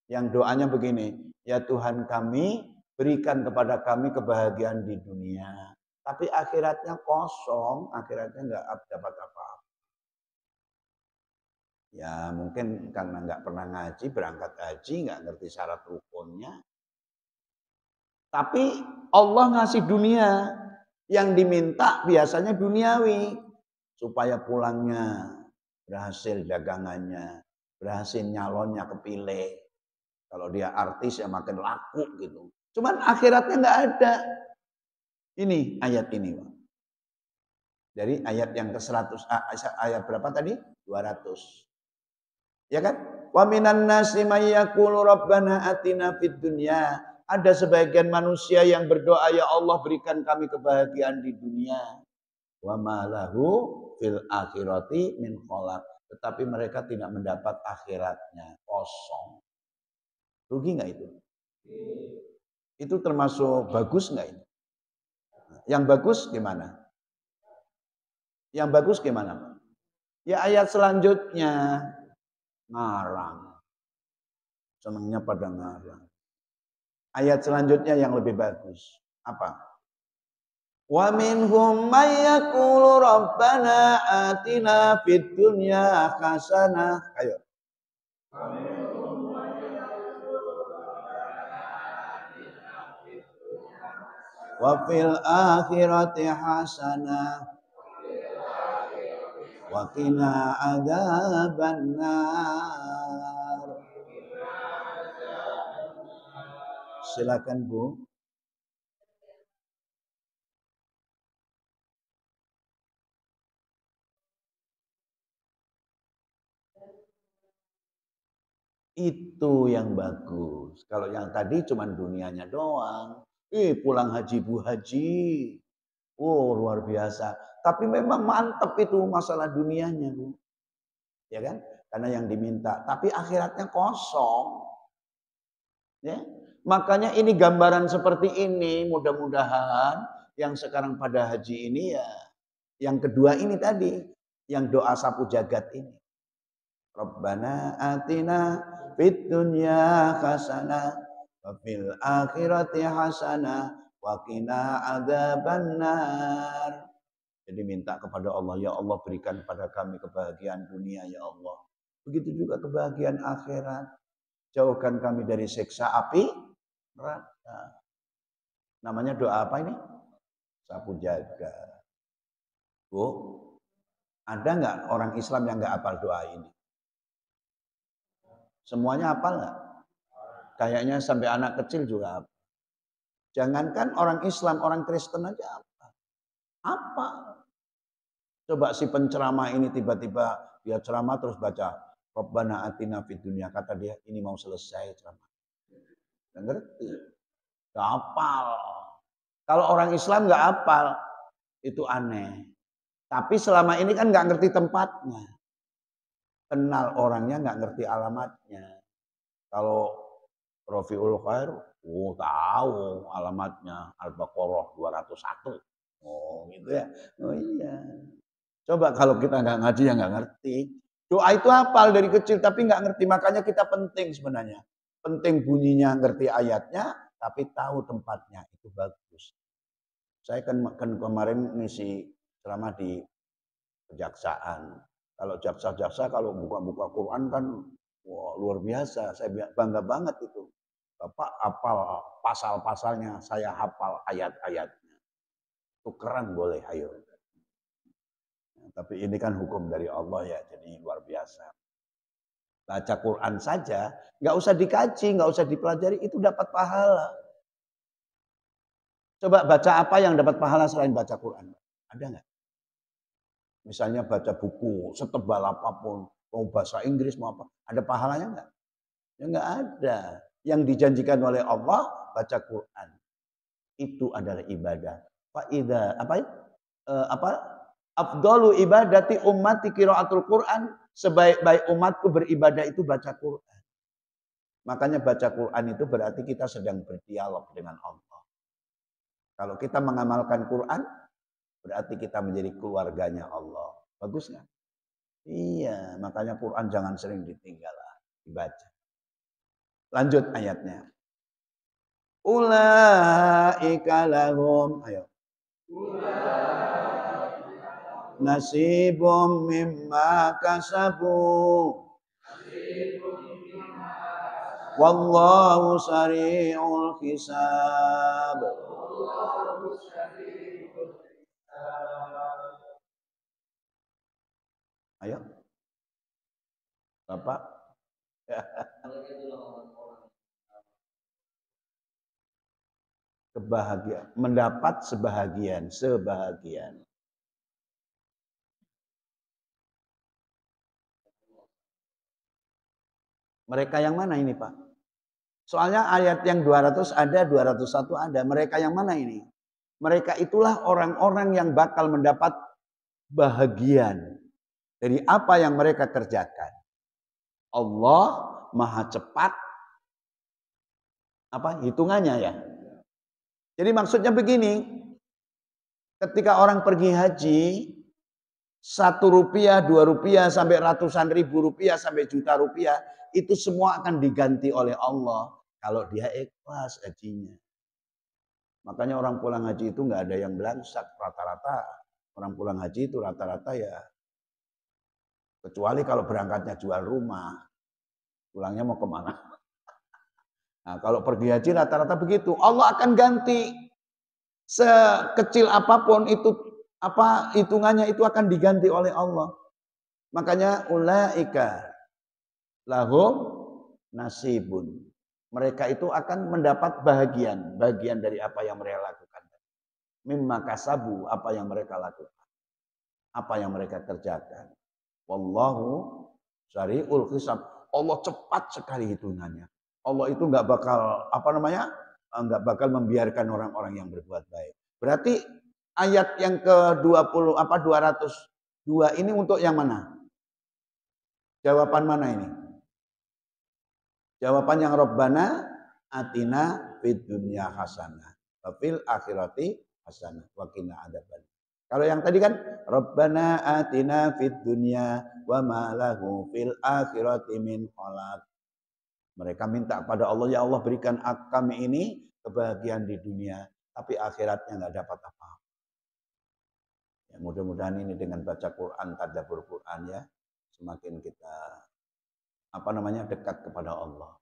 Yang doanya begini, ya Tuhan kami, berikan kepada kami kebahagiaan di dunia. Tapi akhiratnya kosong, akhiratnya nggak dapat apa-apa. Ya mungkin karena nggak pernah ngaji, berangkat haji, nggak ngerti syarat rukunnya. Tapi Allah ngasih dunia, yang diminta biasanya duniawi. Supaya pulangnya berhasil dagangannya, berhasil nyalonnya kepilih. Kalau dia artis ya makin laku gitu. Cuman akhiratnya nggak ada. Ini ayat ini, Pak. Dari ayat yang ke-100, ayat berapa tadi? 200. Ya kan? Wa minan nasi may yaqulu rabbana atina fid dunya. Ada sebagian manusia yang berdoa, ya Allah berikan kami kebahagiaan di dunia. Wa ma lahu fil akhirati min khalaq. Tetapi mereka tidak mendapat akhiratnya, kosong. Rugi nggak itu? Itu termasuk bagus nggak ini? Yang bagus gimana? Yang bagus gimana? Ya ayat selanjutnya ngarang. Senangnya pada ngarang. Ayat selanjutnya yang lebih bagus. Apa? Wa minhum may yaqulu rabbana atina fid dunya hasanah. Ayo. Wa fil akhirati hasanah wa qina adzabannar. Silakan Bu. Itu yang bagus. Kalau yang tadi cuma dunianya doang. Pulang haji Bu Haji. Oh luar biasa. Tapi memang mantep itu masalah dunianya Bu. Ya kan? Karena yang diminta. Tapi akhiratnya kosong. Ya. Makanya ini gambaran seperti ini. Mudah-mudahan yang sekarang pada haji ini ya. Yang kedua ini tadi. Yang doa sapu jagat ini. Rabbana atina fid dunya hasanah wa fil akhirati hasanah wa qina adzabannar. Jadi minta kepada Allah, ya Allah berikan pada kami kebahagiaan dunia ya Allah. Begitu juga kebahagiaan akhirat. Jauhkan kami dari siksa api neraka. Namanya doa apa ini? Sapu jaga. Bu, ada nggak orang Islam yang nggak hafal doa ini? Semuanya hafal nggak? Kayaknya sampai anak kecil juga hafal. Jangankan orang Islam, orang Kristen aja hafal. Apa? Coba si penceramah ini tiba-tiba dia ceramah terus baca Rabbana atina fid dunya, kata dia ini mau selesai ceramah. Nggak ngerti. Nggak hafal. Kalau orang Islam nggak hafal, itu aneh. Tapi selama ini kan nggak ngerti tempatnya. Kenal orangnya nggak ngerti alamatnya. Kalau Rafiul Khair, tahu alamatnya Al-Baqarah 201. Oh gitu ya. Oh iya. Coba kalau kita nggak ngaji ya nggak ngerti. Doa itu hafal dari kecil tapi nggak ngerti. Makanya kita penting sebenarnya. Penting bunyinya, ngerti ayatnya, tapi tahu tempatnya. Itu bagus. Saya kan kemarin ngisi ceramah di kejaksaan. Kalau jaksa-jaksa kalau buka-buka Quran kan wah, luar biasa. Saya bangga banget itu. Bapak hafal pasal-pasalnya, saya hafal ayat-ayatnya. Itu keren boleh, ayo. Tapi ini kan hukum dari Allah ya, jadi luar biasa. Baca Quran saja, nggak usah dikaji, nggak usah dipelajari, itu dapat pahala. Coba baca apa yang dapat pahala selain baca Quran? Ada nggak? Misalnya baca buku setebal apapun, mau bahasa Inggris mau apa, ada pahalanya nggak? Ya nggak ada. Yang dijanjikan oleh Allah baca Quran itu adalah ibadah. Faida apa? Afdalu ibadati ummati qiraatul Quran, sebaik-baik umatku beribadah itu baca Quran. Makanya baca Quran itu berarti kita sedang berdialog dengan Allah. Kalau kita mengamalkan Quran, berarti kita menjadi keluarganya Allah. Bagus nggak? Iya, makanya Quran jangan sering ditinggal, dibaca. Lanjut ayatnya. Ulaika lahum, ayo. Nasibum mimma kasabu. Wallahu sari'ul hisab. Ayo. Bapak. Kebahagiaan, mendapat sebahagian. Mereka yang mana ini, Pak? Soalnya ayat yang 200 ada, 201 ada. Mereka yang mana ini? Mereka itulah orang-orang yang bakal mendapat bahagian dari apa yang mereka kerjakan. Allah Maha cepat hitungannya ya. Jadi maksudnya begini, ketika orang pergi haji, 1 rupiah, 2 rupiah, sampai ratusan ribu rupiah, sampai juta rupiah, itu semua akan diganti oleh Allah kalau dia ikhlas hajinya. Makanya orang pulang haji itu nggak ada yang belangsak, rata-rata orang pulang haji itu rata-rata ya, kecuali kalau berangkatnya jual rumah, pulangnya mau kemana? Nah kalau pergi haji rata-rata begitu, Allah akan ganti sekecil apapun itu hitungannya itu akan diganti oleh Allah. Makanya ulaika lahum nasibun. Mereka itu akan mendapat bagian dari apa yang mereka lakukan. Mimma kasabu, apa yang mereka lakukan. Apa yang mereka kerjakan. Wallahu syari'ul hisab. Allah cepat sekali hitungannya. Allah itu nggak bakal nggak bakal membiarkan orang-orang yang berbuat baik. Berarti ayat yang ke-20 202 ini untuk yang mana? Jawaban mana ini? Jawaban yang Rabbana atina fid dunya hasanah wa fil akhirati hasanah wa qina adzabannar. Kalau yang tadi kan Rabbana atina fid dunya wa ma lahu fil akhirati min khalaq. Mereka minta pada Allah, ya Allah berikan kami ini kebahagiaan di dunia, tapi akhiratnya nggak dapat apa-apa. Ya, mudah-mudahan ini dengan baca Quran, tadabbur Quran ya, semakin kita dekat kepada Allah.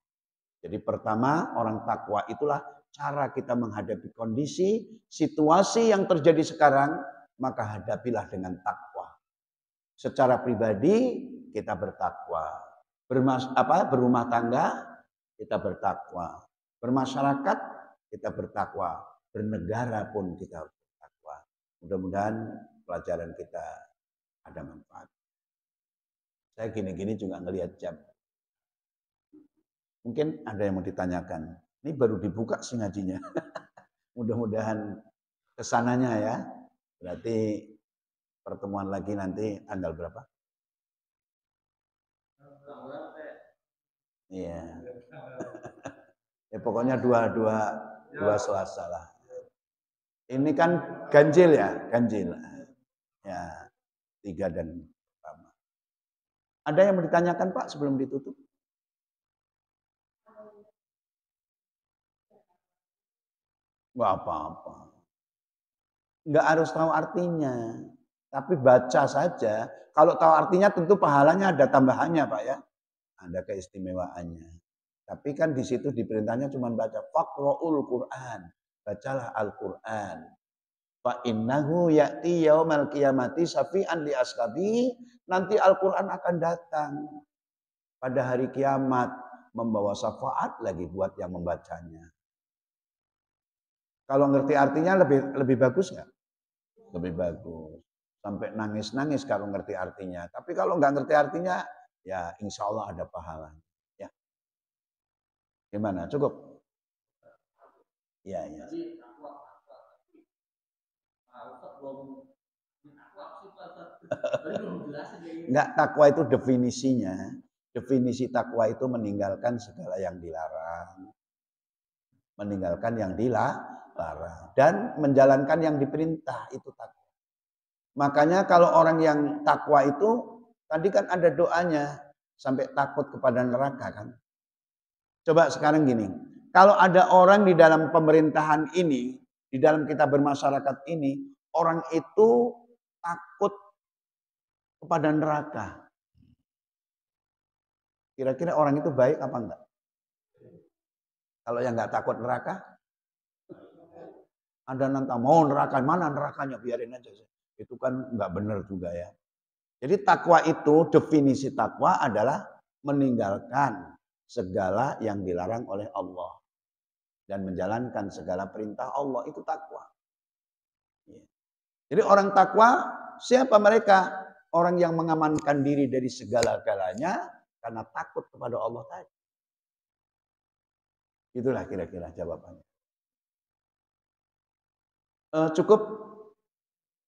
Jadi pertama, orang takwa itulah cara kita menghadapi kondisi, situasi yang terjadi sekarang, maka hadapilah dengan takwa. Secara pribadi kita bertakwa. Berumah tangga kita bertakwa. Bermasyarakat kita bertakwa. Bernegara pun kita bertakwa. Mudah-mudahan pelajaran kita ada manfaat. Saya gini-gini juga ngelihat jam. Mungkin ada yang mau ditanyakan. Ini baru dibuka sih ngajinya. Mudah-mudahan kesananya ya. Berarti pertemuan lagi nanti tanggal berapa? Iya. Ya pokoknya dua Selasa lah. Ini kan ganjil ya, ganjil. Ya, 3 dan pertama. Ada yang mau ditanyakan Pak sebelum ditutup? Nggak apa-apa. Nggak harus tahu artinya. Tapi baca saja. Kalau tahu artinya tentu pahalanya ada tambahannya Pak ya. Ada keistimewaannya. Tapi kan di situ diperintahnya cuma baca. Faqra'ul Qur'an. Bacalah Al-Quran. Fa innahu ya'ti yaumal qiyamati syafi'an li ashabi. Nanti Al-Quran akan datang pada hari kiamat. Membawa syafaat lagi buat yang membacanya. Kalau ngerti artinya lebih bagus nggak? Lebih bagus. Sampai nangis-nangis kalau ngerti artinya. Tapi kalau nggak ngerti artinya, ya insya Allah ada pahala. Ya. Gimana? Cukup? Ya, ya. Enggak, takwa itu definisinya. Definisi takwa itu meninggalkan segala yang dilarang. Meninggalkan yang dilarang. Dan menjalankan yang diperintah, itu takwa. Makanya kalau orang yang takwa itu, tadi kan ada doanya, sampai takut kepada neraka kan. Coba sekarang gini, kalau ada orang di dalam pemerintahan ini, di dalam kita bermasyarakat ini, orang itu takut kepada neraka. Kira-kira orang itu baik apa enggak? Kalau yang enggak takut neraka, ada nanti mau neraka, mana nerakanya, biarin aja. Itu kan enggak benar juga ya. Jadi takwa itu, definisi takwa adalah meninggalkan segala yang dilarang oleh Allah. Dan menjalankan segala perintah Allah, itu takwa. Jadi orang takwa, siapa mereka? Orang yang mengamankan diri dari segala-galanya karena takut kepada Allah tadi. Itulah kira-kira jawabannya. Cukup?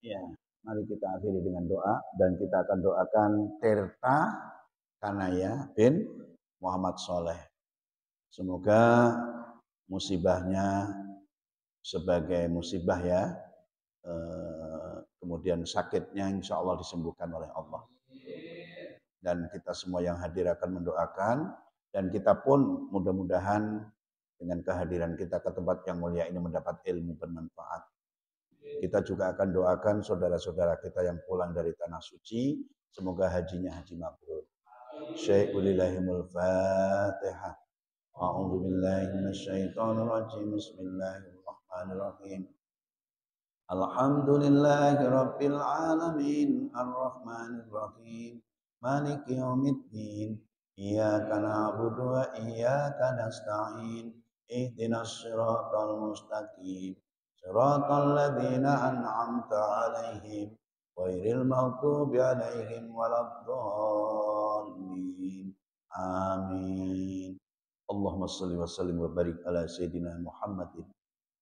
Ya, mari kita akhiri dengan doa dan kita akan doakan Tirta Kanaya bin Muhammad Soleh. Semoga musibahnya sebagai musibah ya, kemudian sakitnya insya Allah disembuhkan oleh Allah. Dan kita semua yang hadir akan mendoakan, dan kita pun mudah-mudahan dengan kehadiran kita ke tempat yang mulia ini mendapat ilmu bermanfaat. Kita juga akan doakan saudara-saudara kita yang pulang dari tanah suci, semoga hajinya haji mabrur. Syai'ulillahimul Fatihah. A'udzu billahi minasyaitonir rajim. Bismillahirrahmanirrahim. Alhamdulillahi rabbil alamin, arrahmanir rahim, maliki yaumiddin. Iyyaka na'budu wa iyyaka nasta'in. Ihdinas siratal mustaqim. Siratal ladzina an'amta 'alaihim ghairil maghdubi 'alaihim waladdallin. Amin. Allahumma shalli wa sallim wa barik ala sayyidina Muhammadin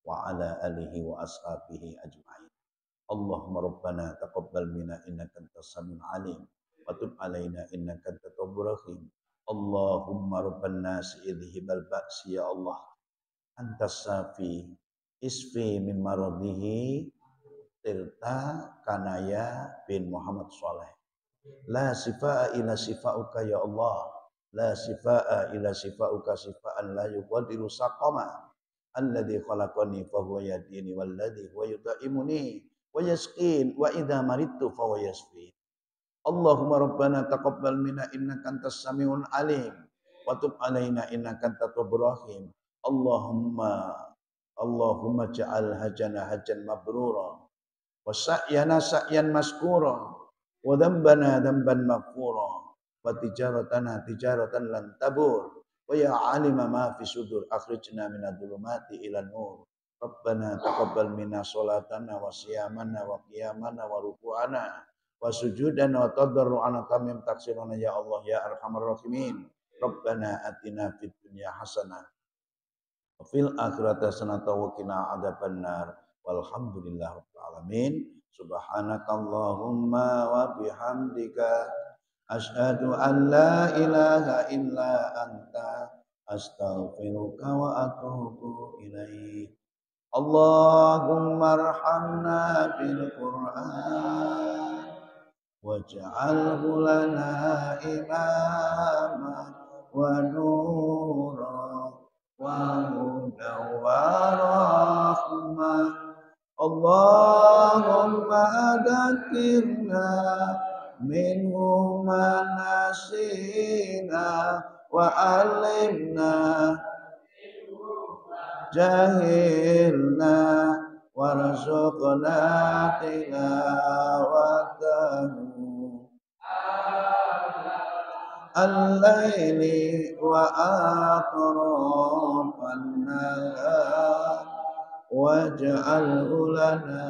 wa ala alihi wa ashabihi ajma'in. Allahumma rabbana taqabbal minna innaka antas samiul alim wa tub alaina innaka antat tawwabur rahim. Allahumma rabban nas idhibal ba'si ya Allah. Antas safi isfi min maradihi Tirta Kanaya bin Muhammad Soleh. La sifa'a ila sifa'uka ya Allah. La sifa'a ila sifa'uka sifa'an la yuqadiru saqama. alladzi khalaqani fa huwa yahdini walladzi huwa yut'imuni wa yasqin wa idza maridtu fa huwa yashfin. Allahumma rabbana taqabbal minna innaka antas samiul alim wa tub alaina innaka antat tawwabur rahim. Allahumma ja'al hajjana hajjan mabrura wa sa'yana sa'yan maskura wa dhanbana dhanban maghfura wa tijaratana tijaratan lan tabur wa ya alima ma fi sudur akhrijna minadh dhulumati ilan nur. Rabbana taqabbal minna sholatana wa siyamana wa qiyamana wa ruku'ana wa sujudana wa tadarru'ana tamim taksirana ya Allah ya arhamar rahimin. Rabbana atina fid dunya hasanah wa fil akhirati hasanah wa qina adzabannar. Walhamdulillah rabbil alamin. Subhanakallahumma wa bihamdika asyhadu an la ilaha illa anta astaghfiruka wa atubu ilaik. Allahumma arhamna bil Qur'an waj'alhu lana imama wa nura wa hudan wa rahmah. Allahumma adakirna minhu ma nasina wa alimna jahilna warzuqna tilawatahu al-laili wa atrafan nahar waj'alhu lana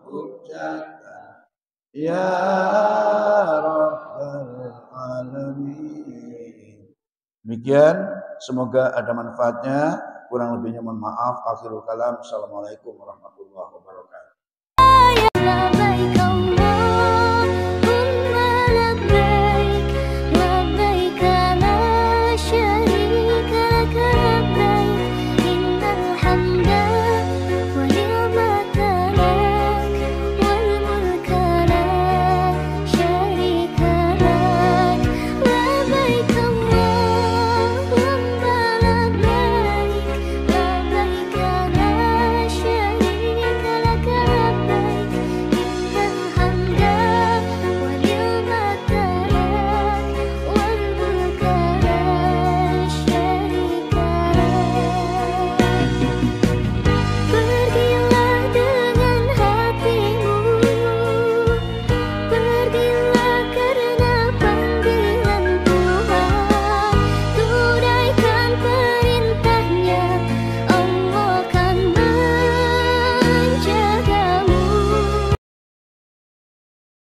hujjatan ya rabbal alamin. Demikian, semoga ada manfaatnya. Kurang lebihnya mohon maaf. Akhirul kalam. Assalamualaikum warahmatullahi wabarakatuh.